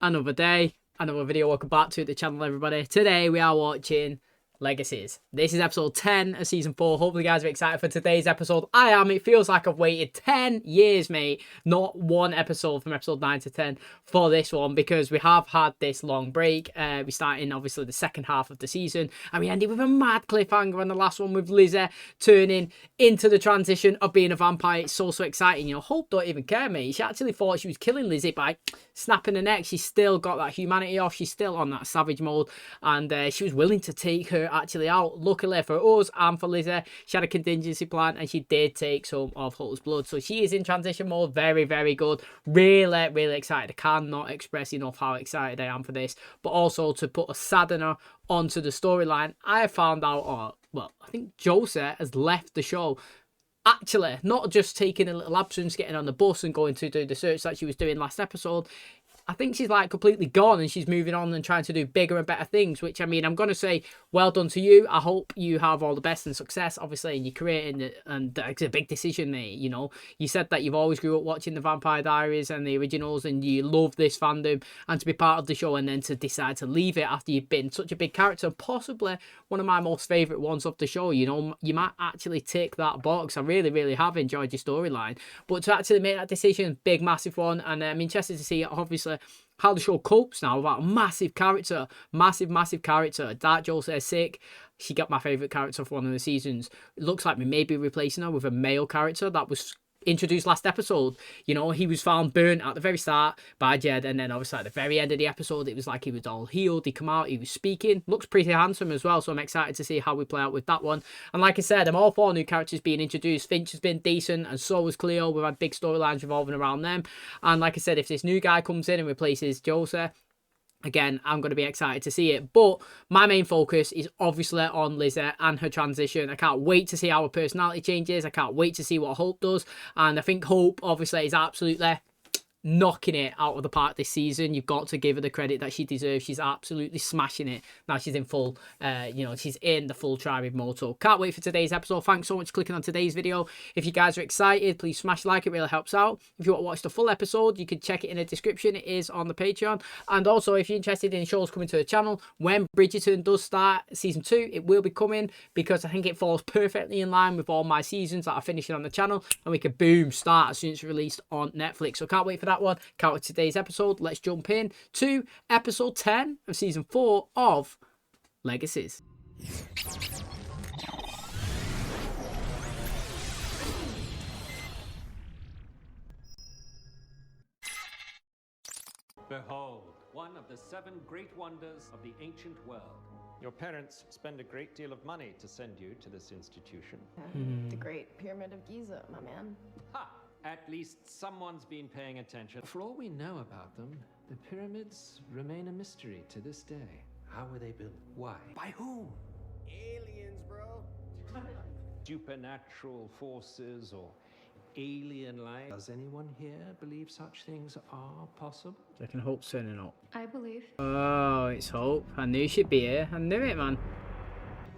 another day, another video. Welcome back to the channel, everybody. Today we are watching Legacies. This is episode 10 of season 4. Hopefully you guys are excited for today's episode. I am. It feels like I've waited 10 years, mate. Not one episode from episode 9 to 10 for this one, because we have had this long break. We started obviously the second half of the season, and we ended with a mad cliffhanger on the last one with LIZZIE turning into the transition of being a vampire. It's so exciting. You know, Hope don't even care, mate. She actually thought she was killing LIZZIE by snapping her neck. She's still got that humanity off. She's still on that savage mode, and she was willing to take her actually out. Luckily for us and for LIZZIE, she had a contingency plan, and she did take some of Hope's blood. So she is in transition mode. Very good. Really excited. I cannot express enough how excited I am for this. But also to put a saddener onto the storyline, I found out, well, I think Joseph has left the show. Actually, not just taking a little absence, getting on the bus and going to do the search that she was doing last episode. I think she's like completely gone, and she's moving on and trying to do bigger and better things, which, I mean, I'm going to say well done to you. I hope you have all the best and success, obviously, in your career, and it's a big decision, mate. You know, you said that you've always grew up watching the Vampire Diaries and the originals, and you love this fandom, and to be part of the show and then to decide to leave it after you've been such a big character, possibly one of my most favourite ones of the show. You know, you might actually tick that box. I really have enjoyed your storyline, but to actually make that decision, big, massive one, and I'm interested to see, obviously, how the show copes now about a massive character, massive character. Dark Joe says sick. She got my favourite character for one of the seasons. It looks like we may be replacing her with a male character that was introduced last episode. You know, he was found burnt at the very start by Jed, and then obviously at the very end of the episode, it was like he was all healed. He come out, he was speaking, looks pretty handsome as well, so I'm excited to see how we play out with that one. And like I said, I'm all for new characters being introduced. Finch has been decent, and so was Cleo. We've had big storylines revolving around them, and like I said, if this new guy comes in and replaces Joseph, again, I'm going to be excited to see it. But my main focus is obviously on LIZZIE and her transition. I can't wait to see how her personality changes. I can't wait to see what Hope does. And I think Hope, obviously, is absolutely knocking it out of the park this season. You've got to give her the credit that she deserves. She's absolutely smashing it. Now she's in full, you know, she's in the full tribe mode. So can't wait for today's episode. Thanks so much for clicking on today's video. If you guys are excited, please smash like. It really helps out. If you want to watch the full episode, you can check it in the description. It is on the Patreon. And also, if you're interested in shows coming to the channel, when Bridgerton does start season 2, it will be coming, because I think it falls perfectly in line with all my seasons that are finishing on the channel, and we can boom start as soon as it's released on Netflix. So can't wait for that one. Can't wait for today's episode. Let's jump in to episode 10 of season 4 of Legacies. Behold, one of the 7 great wonders of the ancient world. Your parents spend a great deal of money to send you to this institution. The Great Pyramid of Giza, my man. Ha! At least someone's been paying attention. For all we know about them, the pyramids remain a mystery to this day. How were they built? Why? By whom? Aliens, bro. Supernatural forces or alien life? Does anyone here believe such things are possible? I can Hope's turning up. I believe. Oh, it's Hope. I knew she'd be here. I knew it, man.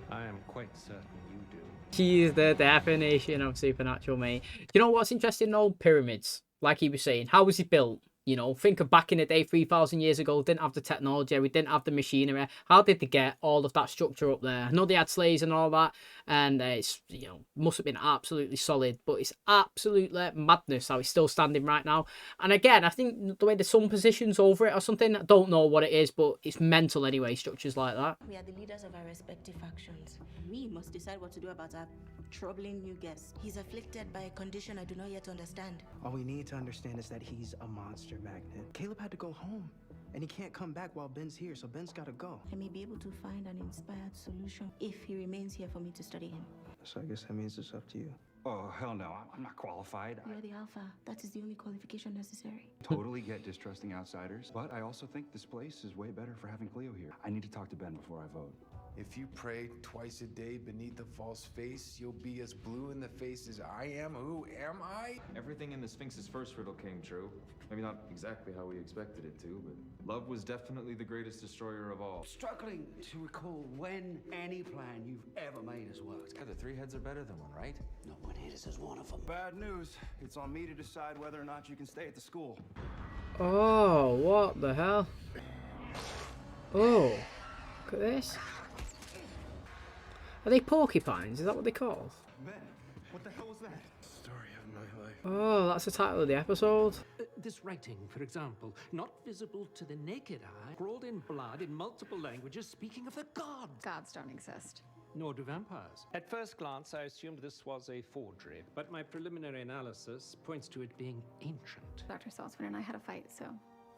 I am quite certain you do. She is the definition of supernatural, mate. You know what's interesting though? Pyramids. Like he was saying, how was it built? You know, think of back in the day, 3,000 years ago, didn't have the technology, we didn't have the machinery. How did they get all of that structure up there? I know they had slaves and all that, and it's, you know, must have been absolutely solid, but it's absolutely madness how it's still standing right now. And again, I think the way the sun positions over it or something, I don't know what it is, but it's mental anyway, structures like that. We are the leaders of our respective factions. We must decide what to do about our troubling new guest. He's afflicted by a condition I do not yet understand. All we need to understand is that he's a monster magnet. Caleb had to go home, and he can't come back while Ben's here, so Ben's gotta go. I may be able to find an inspired solution if he remains here for me to study him. So I guess that means it's up to you. Oh, hell no. I'm not qualified. You are the alpha. That is the only qualification necessary. I totally get distrusting outsiders, but I also think this place is way better for having Cleo here. I need to talk to Ben before I vote. If you pray twice a day beneath a false face, you'll be as blue in the face as I am. Who am I? Everything in the Sphinx's first riddle came true. Maybe not exactly how we expected it to, but love was definitely the greatest destroyer of all. Struggling to recall when any plan you've ever made has worked. Yeah, the three heads are better than one, right? No one hit us as one of them. Bad news. It's on me to decide whether or not you can stay at the school. Oh, what the hell? Oh, look at this. Are they porcupines? Is that what they're called? Ben, what the hell was that? Story of my life. Oh, that's the title of the episode. This writing, for example, not visible to the naked eye, scrawled in blood in multiple languages, speaking of the gods. Gods don't exist. Nor do vampires. At first glance, I assumed this was a forgery, but my preliminary analysis points to it being ancient. Dr. Saltzman and I had a fight, so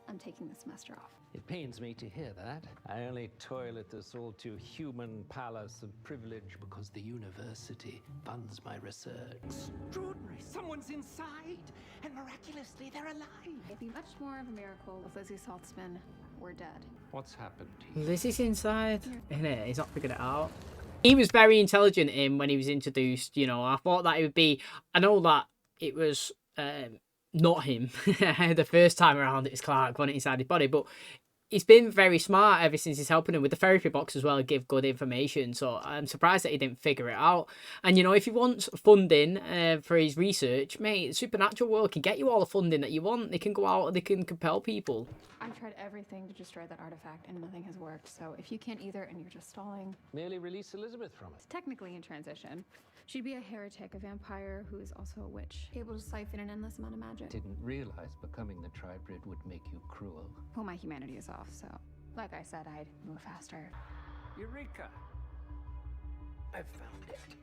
I'm taking the semester off. It pains me to hear that. I only toil at this all-too-human palace of privilege because the university funds my research. Extraordinary! Someone's inside, and miraculously they're alive. It'd be much more of a miracle if Lizzie Saltzman were dead. What's happened to you? Lizzie's inside, isn't it? He's not figured it out. He was very intelligent in when he was introduced, you know. I thought that it would be... I know that it was not him the first time around. It was Clark when inside his body, but he's been very smart ever since he's helping him with the therapy box as well, give good information. So I'm surprised that he didn't figure it out. And, you know, if he wants funding for his research, mate, Supernatural World can get you all the funding that you want. They can go out, they can compel people. I've tried everything to destroy that artifact, and nothing has worked. So if you can't either and you're just stalling... Merely release Elizabeth from it. It's technically in transition. She'd be a heretic, a vampire who is also a witch, able to siphon an endless amount of magic. Didn't realize becoming the Tribrid would make you cruel. Well, my humanity is off, so like I said, I'd move faster. Eureka! I've found it.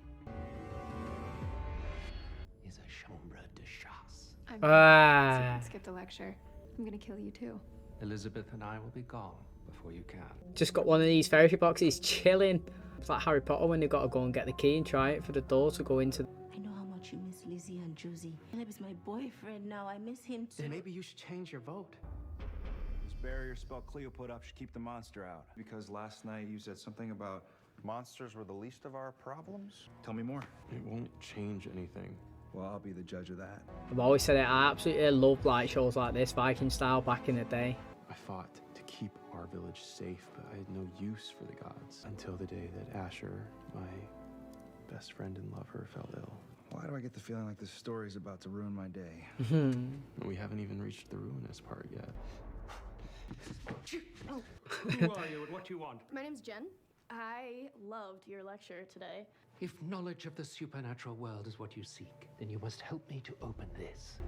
Is a chambre de chasse. I'm skipped a lecture. I'm gonna kill you too. Elizabeth and I will be gone before you can. Just got one of these therapy boxes chilling. It's like Harry Potter when they've got to go and get the key and try it for the door to go into. I know how much you miss Lizzie and Josie. Caleb is my boyfriend now. I miss him too. Then maybe you should change your vote. This barrier spell Cleo put up should keep the monster out. Because last night you said something about monsters were the least of our problems? Tell me more. It won't change anything. Well, I'll be the judge of that. I've always said it, I absolutely love like shows like this, Viking style, back in the day. I fought to keep our village safe, but I had no use for the gods until the day that Asher, my best friend and lover, fell ill. Why do I get the feeling like this story's about to ruin my day? We haven't even reached the ruinous part yet. Who are you and what do you want? My name's Jen. I loved your lecture today. If knowledge of the supernatural world is what you seek, then you must help me to open this.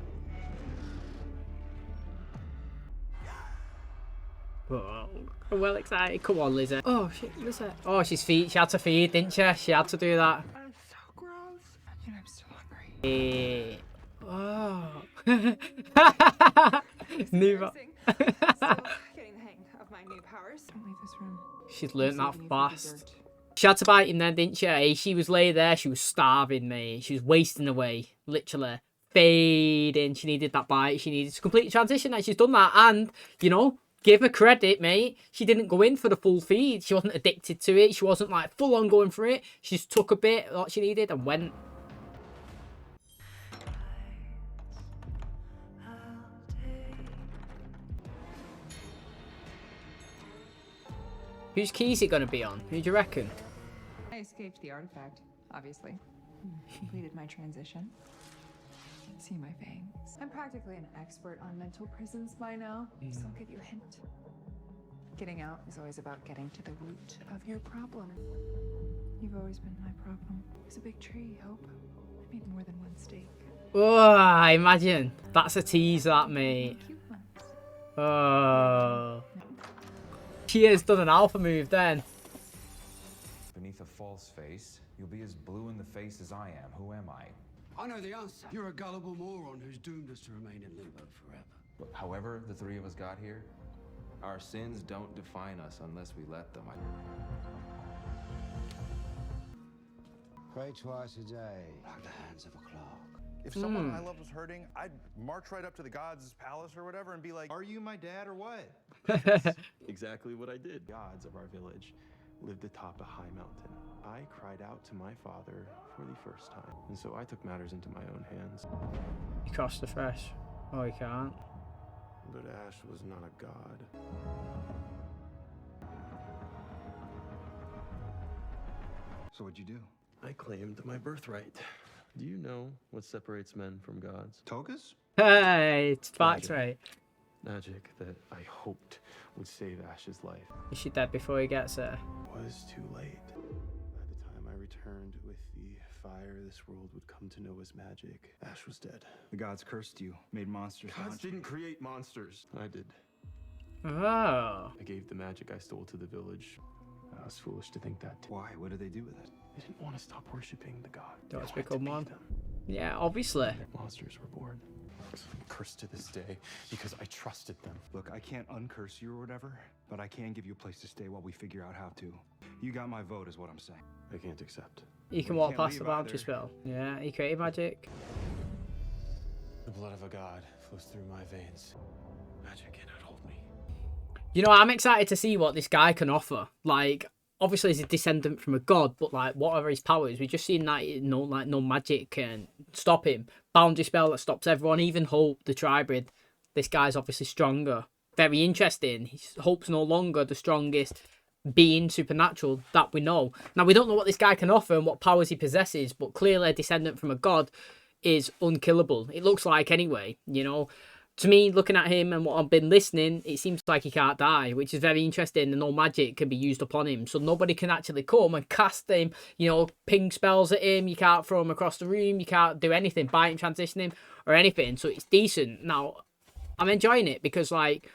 Oh, I'm well excited. Come on, Lizzie. Oh, shit, Lizzie. Oh, she had to feed, didn't she? She had to do that. I'm so gross. And I'm still hungry. Oh. Neither. Still getting the hang of my new powers. Don't leave this room. She's learned that fast. She had to bite him then, didn't she? She was laid there. She was starving, mate. She was wasting away. Literally. Fading. She needed that bite. She needed to complete the transition, and she's done that. And, you know, give her credit, mate. She didn't go in for the full feed. She wasn't addicted to it. She wasn't, like, full on going for it. She just took a bit, what she needed, and went. Whose key is it going to be on? Who do you reckon? I escaped the artifact, obviously. Completed my transition. See my fangs. I'm practically an expert on mental prisons by now, so I'll give you a hint. Getting out is always about getting to the root of your problem. You've always been my problem. It's a big tree, Hope. I made more than one stake. Oh, imagine. That's a tease, that, mate. Cute ones. Oh. She has done an alpha move then. Beneath a false face, you'll be as blue in the face as I am. Who am I? I know the answer. You're a gullible moron who's doomed us to remain in limbo forever. But however the three of us got here, our sins don't define us unless we let them. Pray twice a day, like the hands of a clock. If someone I love was hurting, I'd march right up to the god's palace or whatever and be like, are you my dad or what? Exactly what I did. Gods of our village lived atop a high mountain. I cried out to my father for the first time, and so I took matters into my own hands. You crossed the thresh. Oh, you can't. But Ash was not a god. So what'd you do? I claimed my birthright. Do you know what separates men from gods? Togas? Hey, it's facts, Magic. right? Magic that I hoped would save Ash's life. Is she dead before he gets there? Was too late. By the time I returned with the fire this world would come to know as magic, Ash was dead. The gods cursed you, made monsters. Gods didn't create monsters. I did. Oh. I gave the magic I stole to the village. I was foolish to think that. Why? What did they do with it? They didn't want to stop worshipping the god. Don't They become wanted one. to beat them. Yeah, obviously. Monsters were born. I'm cursed to this day because I trusted them. Look, I can't uncurse you or whatever, but I can give you a place to stay while we figure out how to. You got my vote, is what I'm saying. I can't accept. You can We walk can't past the leave boundary either. spell. Yeah, he created magic. The blood of a god flows through my veins. Magic cannot hold me. You know, I'm excited to see what this guy can offer. Like, obviously he's a descendant from a god, but like whatever his powers, we've just seen that no magic can stop him. Boundary spell that stops everyone, even Hope, the tribrid. This guy's obviously stronger. Very interesting. Hope's no longer the strongest being supernatural that we know. Now, we don't know what this guy can offer and what powers he possesses, but clearly a descendant from a god is unkillable. It looks like anyway, you know. To me, looking at him and what I've been listening, it seems like he can't die, which is very interesting, and no magic can be used upon him. So nobody can actually come and cast him, you know, ping spells at him. You can't throw him across the room. You can't do anything, bite and transition him or anything. So it's decent. Now, I'm enjoying it because, like,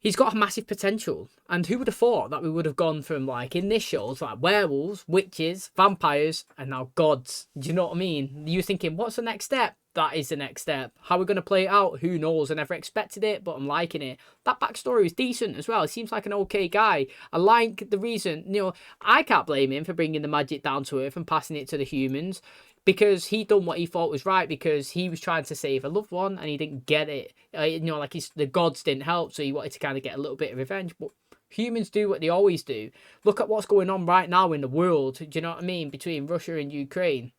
he's got a massive potential. And who would have thought that we would have gone from, like, in this show, it's like werewolves, witches, vampires, and now gods. Do you know what I mean? You're thinking, what's the next step? That is the next step. How we're going to play it out, who knows? I never expected it, but I'm liking it. That backstory is decent as well. He seems like an okay guy. I like the reason, you know, I can't blame him for bringing the magic down to earth and passing it to the humans, because he done what he thought was right, because he was trying to save a loved one and he didn't get it. You know, like the gods didn't help, so he wanted to kind of get a little bit of revenge. But humans do what they always do. Look at what's going on right now in the world. Do you know what I mean? Between Russia and Ukraine.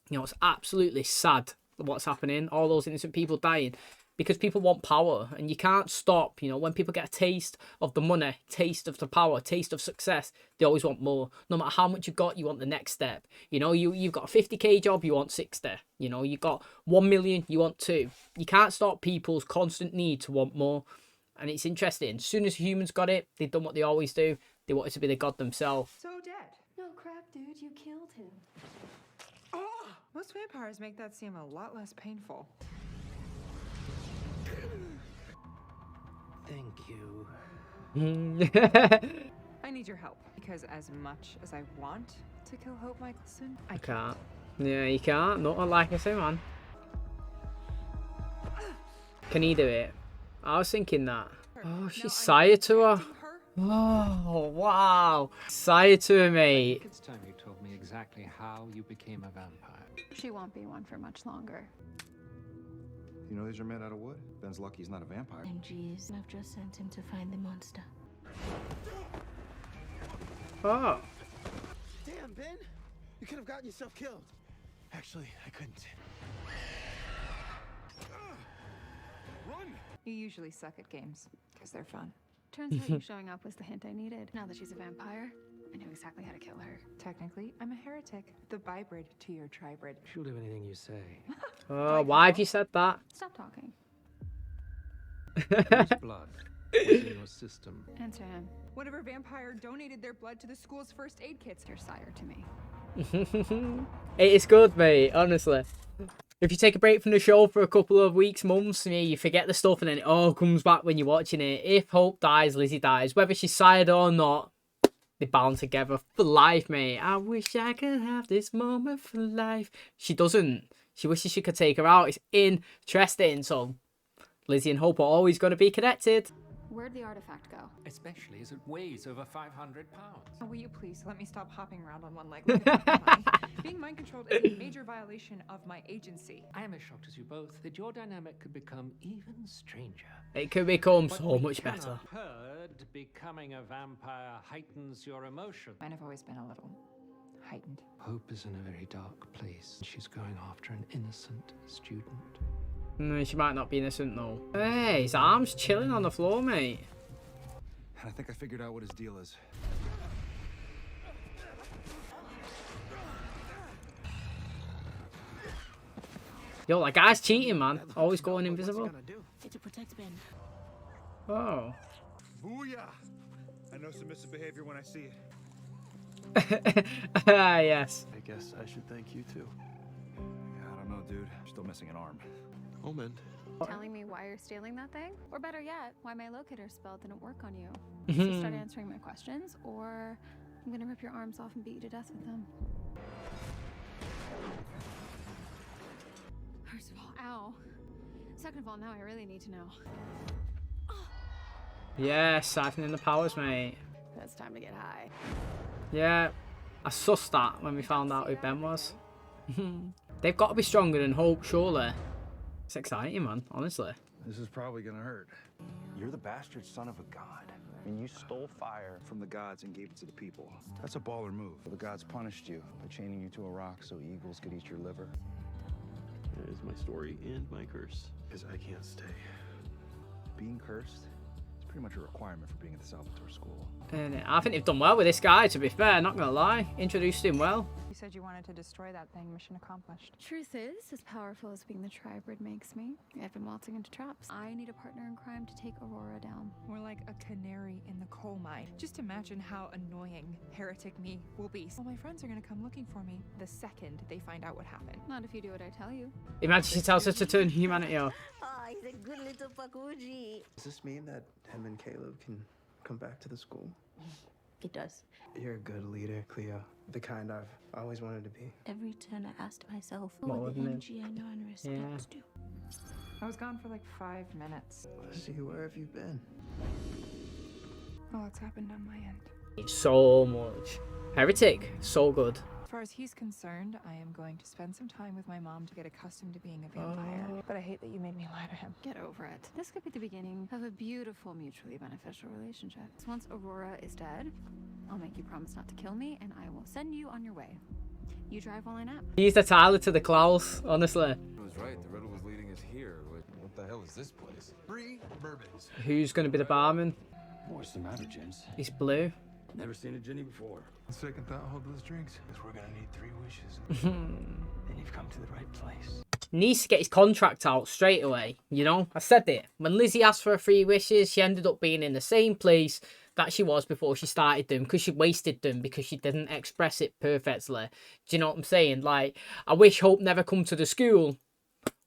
You know, it's absolutely sad what's happening. All those innocent people dying because people want power, and you can't stop. You know, when people get a taste of the money, taste of the power, taste of success, they always want more. No matter how much you got, you want the next step. You know, you've got a 50k job, you want 60. You know, you got 1 million, you want 2. You can't stop people's constant need to want more. And it's interesting. As soon as humans got it, they've done what they always do. They wanted to be the god themselves. So dead. No crap, dude, you killed him. Most vampires make that seem a lot less painful. Thank you. I need your help because as much as I want to kill Hope Michelson, I can't. Yeah, you can't. Not like I say, man. Can he do it? I was thinking that. Oh, she's sire to her. Oh, wow. Sire to her, mate. It's time you told me exactly how you became a vampire. She won't be one for much longer. You know these are made out of wood? Ben's lucky he's not a vampire. MGs, I've just sent him to find the monster. Oh. Damn, Ben! You could have gotten yourself killed. Actually, I couldn't. Run! You usually suck at games because they're fun. Turns out you showing up was the hint I needed. Now that she's a vampire, I knew exactly how to kill her. Technically, I'm a heretic, the bybrid to your tribrid. She'll do anything you say. Oh, why have you said that? Stop talking. Whose blood was in your system? Answer him. Whatever vampire donated their blood to the school's first aid kits. Your sire to me. It is good, mate, honestly. If you take a break from the show for a couple of weeks, months, you forget the stuff and then it all comes back when you're watching it. If Hope dies, Lizzie dies. Whether she's sired or not, they're bound together for life, mate. I wish I could have this moment for life. She doesn't. She wishes she could take her out. It's interesting. So Lizzie and Hope are always going to be connected. Where'd the artifact go? Especially as it weighs over 500 pounds. Oh, will you please let me stop hopping around on one leg like a porcupine? Being mind controlled is a major violation of my agency. I am as shocked as you both that your dynamic could become even stranger. It could become But so we much cannot better. herd becoming a vampire heightens your emotion. Mine have always been a little heightened. Hope is in a very dark place. She's going after an innocent student. She might not be innocent though. Hey, his arm's chilling on the floor, mate. And I think I figured out what his deal is. Yo, that guy's cheating, man. Always going invisible. It's to protect Ben. Oh. Booyah! I know submissive behavior when I see it. Yes. I guess I should thank you too. Yeah, I don't know, dude. Still missing an arm. Omen. Telling me why you're stealing that thing? Or better yet, why my locator spell didn't work on you. So start answering my questions, or I'm gonna rip your arms off and beat you to death with them. First of all, ow. Second of all, now I really need to know. Yeah, siphoning the powers, mate. It's time to get high. Yeah, I sussed that when we found out who Ben was. They've got to be stronger than Hope, surely. It's exciting, man, honestly. This is probably gonna hurt. You're the bastard son of a god. I mean, you stole fire from the gods and gave it to the people. That's a baller move. The gods punished you by chaining you to a rock so eagles could eat your liver. That is my story and my curse. Because I can't stay. Being cursed is pretty much a requirement for being at the Salvatore school. And I think they've done well with this guy, to be fair, not gonna lie. Introduced him well. You said you wanted to destroy that thing. Mission accomplished. Truth is, as powerful as being the tribrid makes me, I've been waltzing into traps. I need a partner in crime to take Aurora down. More like a canary in the coal mine. Just imagine how annoying heretic me will be. All my friends are gonna come looking for me the second they find out what happened. Not if you do what I tell you. Imagine she tells her to turn humanity off. Oh, he's a good little pakuji. Does this mean that him and Caleb can come back to the school? It does. You're a good leader, Cleo. The kind I've always wanted to be. Every turn I asked myself, More what the than it. energy I know and respect do. I was gone for like 5 minutes. See, where have you been? A lot's happened on my end. So much. Heretic, so good. As far as he's concerned, I am going to spend some time with my mom to get accustomed to being a vampire. But I hate that you made me lie to him. Get over it. This could be the beginning of a beautiful, mutually beneficial relationship. Once Aurora is dead, I'll make you promise not to kill me, and I will send you on your way. You drive while I nap. He's the Tyler to the Klaus, honestly. He was right. The riddle was leading us here. What the hell is this place? 3 bourbons. Who's going to be the barman? What's the matter, gents? He's blue. Never seen a Ginny before. Second thought, hold those drinks. Because we're gonna need 3 wishes. Then you've come to the right place. Needs to get his contract out straight away, you know? I said it. When Lizzie asked for her 3 wishes, she ended up being in the same place that she was before she started them, because she wasted them because she didn't express it perfectly. Do you know what I'm saying? Like, I wish Hope never come to the school.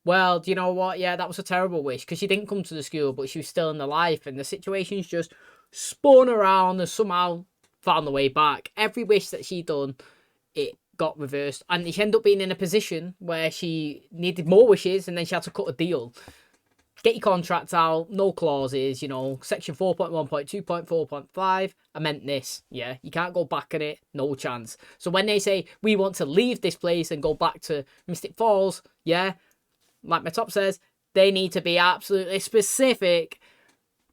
Well, do you know what? Yeah, that was a terrible wish, because she didn't come to the school, but she was still in the life, and the situation's just spun around and somehow found the way back. Every wish that she done, it got reversed, and she ended up being in a position where she needed more wishes, and then she had to cut a deal. Get your contract out, no clauses, you know, section 4.1.2.4.5, I meant this, yeah, you can't go back on it, no chance. So when they say, we want to leave this place and go back to Mystic Falls, yeah, like my top says, they need to be absolutely specific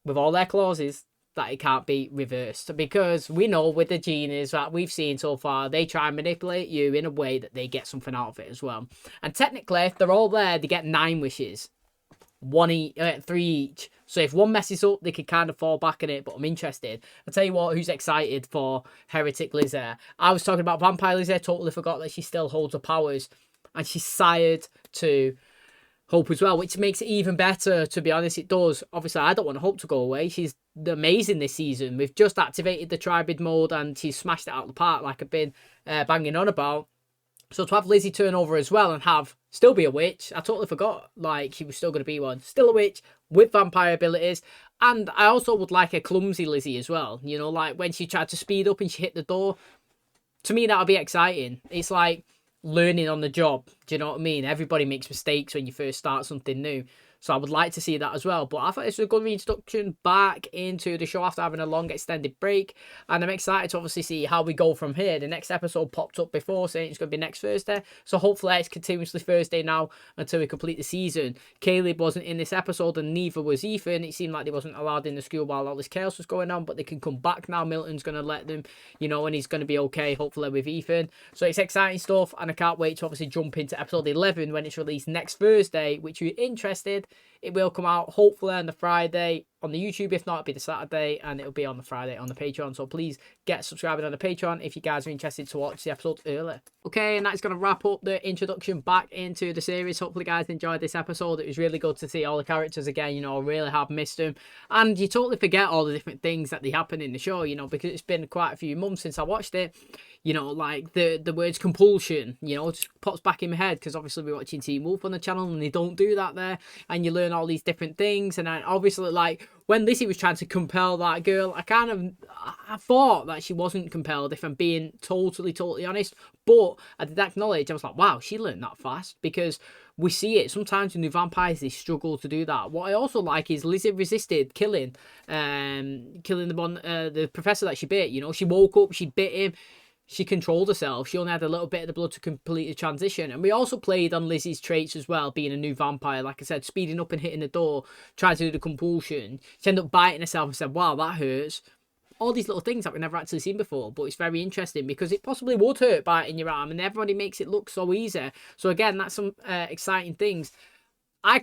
with all their clauses that it can't be reversed, because we know with the genies that we've seen so far, they try and manipulate you in a way that they get something out of it as well. And technically, if they're all there, they get 9 wishes, 3 each. So if one messes up, they could kind of fall back on it. But I'm interested. I'll tell you what, who's excited for Heretic Lizzie. I was talking about Vampire Lizzie, totally forgot that she still holds her powers, and she's sired to Hope as well, which makes it even better, to be honest. It does. Obviously, I don't want Hope to go away. She's amazing this season. We've just activated the Tribid mode, and she's smashed it out of the park, like I've been banging on about. So to have Lizzie turn over as well and still be a witch, I totally forgot. Like, she was still going to be one. Still a witch with vampire abilities. And I also would like a clumsy Lizzie as well. You know, like when she tried to speed up and she hit the door. To me, that would be exciting. It's like learning on the job. Do you know what I mean? Everybody makes mistakes when you first start something new. So I would like to see that as well. But I thought this was a good reintroduction back into the show after having a long extended break. And I'm excited to obviously see how we go from here. The next episode popped up before saying it's going to be next Thursday. So hopefully it's continuously Thursday now until we complete the season. Caleb wasn't in this episode and neither was Ethan. It seemed like they wasn't allowed in the school while all this chaos was going on. But they can come back now. Milton's going to let them, you know, and he's going to be okay, hopefully, with Ethan. So it's exciting stuff. And I can't wait to obviously jump into episode 11 when it's released next Thursday, which you're interested. It will come out hopefully on the Friday on the YouTube. If not, it'll be the Saturday, and it'll be on the Friday on the Patreon. So please get subscribing on the Patreon if you guys are interested to watch the episode early. Okay, and that's going to wrap up the introduction back into the series. Hopefully guys enjoyed this episode. It was really good to see all the characters again. You know, I really have missed them, and you totally forget all the different things that they happen in the show, you know, because it's been quite a few months since I watched it. You know, like the words compulsion, you know, just pops back in my head because obviously we're watching Teen Wolf on the channel and they don't do that there, and you learn all these different things. And I obviously, like, when Lizzie was trying to compel that girl, I thought that she wasn't compelled, if I'm being totally honest. But I did acknowledge, I was like, wow, she learned that fast, because we see it sometimes in the vampires, they struggle to do that. What I also like is Lizzie resisted killing the professor that she bit. You know, she woke up, she bit him. She controlled herself. She only had a little bit of the blood to complete the transition. And we also played on Lizzie's traits as well, being a new vampire. Like I said, speeding up and hitting the door, trying to do the compulsion. She ended up biting herself and said, wow, that hurts. All these little things that we've never actually seen before. But it's very interesting because it possibly would hurt biting your arm, and everybody makes it look so easy. So again, that's some exciting things. I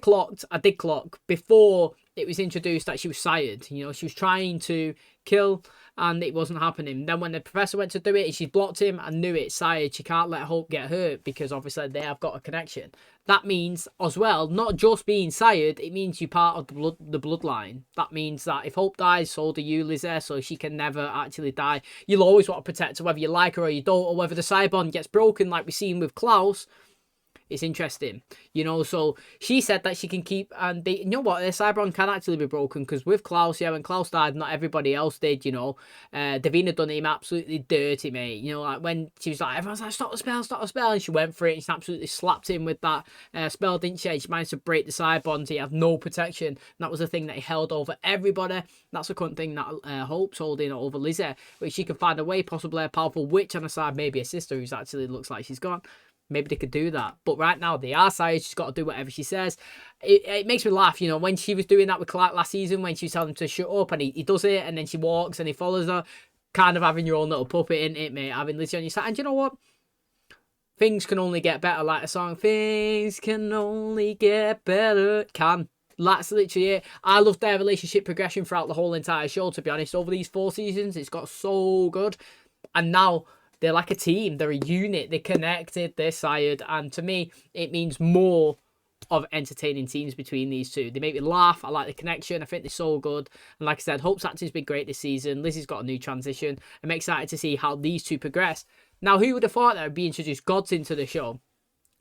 did clock before it was introduced that she was sired. You know, she was trying to kill and it wasn't happening. Then when the professor went to do it and she blocked him, I knew it, sired. She can't let Hope get hurt because obviously they have got a connection. That means as well, not just being sired, it means you're part of the bloodline. That means that if Hope dies, so do you, Lizzie, so she can never actually die. You'll always want to protect her, whether you like her or you don't, or whether the side bond gets broken like we've seen with Klaus. It's interesting, you know. So she said that she can keep, and they, you know what, the Cybron can actually be broken, because with Klaus, yeah, when Klaus died, not everybody else did, you know. Davina done him absolutely dirty, mate. You know, like when she was like, everyone's like, stop the spell, and she went for it and she absolutely slapped him with that spell, didn't she? And she managed to break the Cybron, so he had no protection. And that was the thing that he held over everybody. That's the current thing that Hope's holding over Lizzie, which she can find a way, possibly a powerful witch on her side, maybe a sister who's actually looks like she's gone. Maybe they could do that. But right now, they are sired. She's got to do whatever she says. It makes me laugh, you know, when she was doing that with Clark last season, when she was telling him to shut up, and he does it, and then she walks and he follows her. Kind of having your own little puppet, isn't it, mate? Having Lizzie on your side. And you know what? Things can only get better, like a song. Things can only get better. Can. That's literally it. I love their relationship progression throughout the whole entire show, to be honest. Over these 4 seasons, it's got so good. And now they're like a team. They're a unit. They're connected. They're sired. And to me, it means more of entertaining teams between these two. They make me laugh. I like the connection. I think they're so good. And like I said, Hope's acting's been great this season. Lizzie's got a new transition. I'm excited to see how these two progress. Now, who would have thought that would be introduced gods into the show?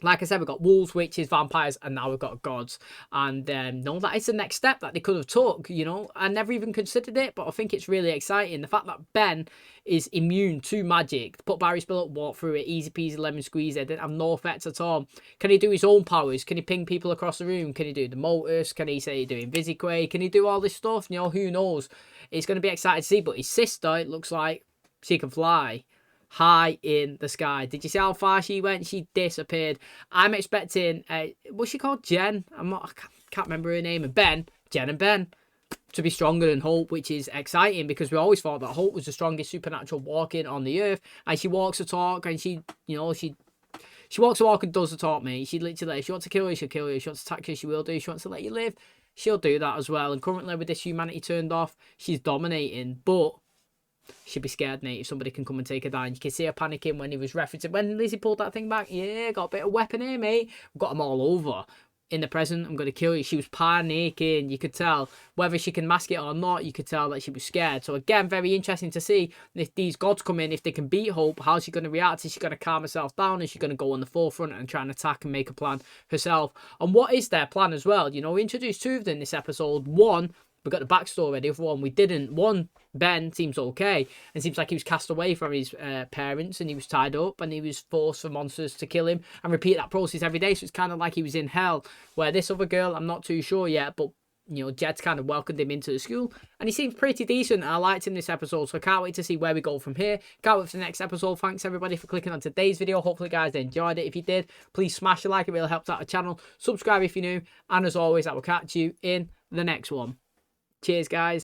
Like I said, we've got wolves, witches, vampires, and now we've got gods. And no, that is the next step that they could have took, you know. I never even considered it, but I think it's really exciting. The fact that Ben is immune to magic. Put Barry Spill up, walk through it, easy peasy, lemon squeeze. It didn't have no effects at all. Can he do his own powers? Can he ping people across the room? Can he do the Motus? Can he say do Invisiquay? Can he do all this stuff? You know, who knows? It's going to be exciting to see. But his sister, it looks like she can fly high in the sky. Did you see how far she went? She disappeared. I'm expecting, what's she called? Jen? I can't remember her name. And Jen and Ben, to be stronger than Hope, which is exciting because we always thought that Hope was the strongest supernatural walking on the earth. And she walks the talk, and she, you know, she walks the walk and does the talk, mate. She literally, if she wants to kill you, she'll kill you. If she wants to attack you, she will do. If she wants to let you live, she'll do that as well. And currently with this humanity turned off, she's dominating. But she'd be scared, mate, if somebody can come and take her down. You can see her panicking when he was referencing, when Lizzie pulled that thing back. Yeah, got a bit of weapon here, mate. We've got them all over. In the present, I'm going to kill you. She was panicking. You could tell, whether she can mask it or not, you could tell that she was scared. So again, very interesting to see if these gods come in, if they can beat Hope, how's she going to react? Is she going to calm herself down? Is she going to go on the forefront and try and attack and make a plan herself? And what is their plan as well? You know, we introduced 2 of them this episode. One, we got the backstory. The other one, we didn't. One Ben seems okay, and seems like he was cast away from his parents, and he was tied up, and he was forced for monsters to kill him, and repeat that process every day. So it's kind of like he was in hell. Where this other girl, I'm not too sure yet, but you know, Jed's kind of welcomed him into the school, and he seems pretty decent. I liked him this episode, so I can't wait to see where we go from here. Can't wait for the next episode. Thanks everybody for clicking on today's video. Hopefully guys enjoyed it. If you did, please smash a like, it really helps out the channel. Subscribe if you're new, and as always, I will catch you in the next one. Cheers guys.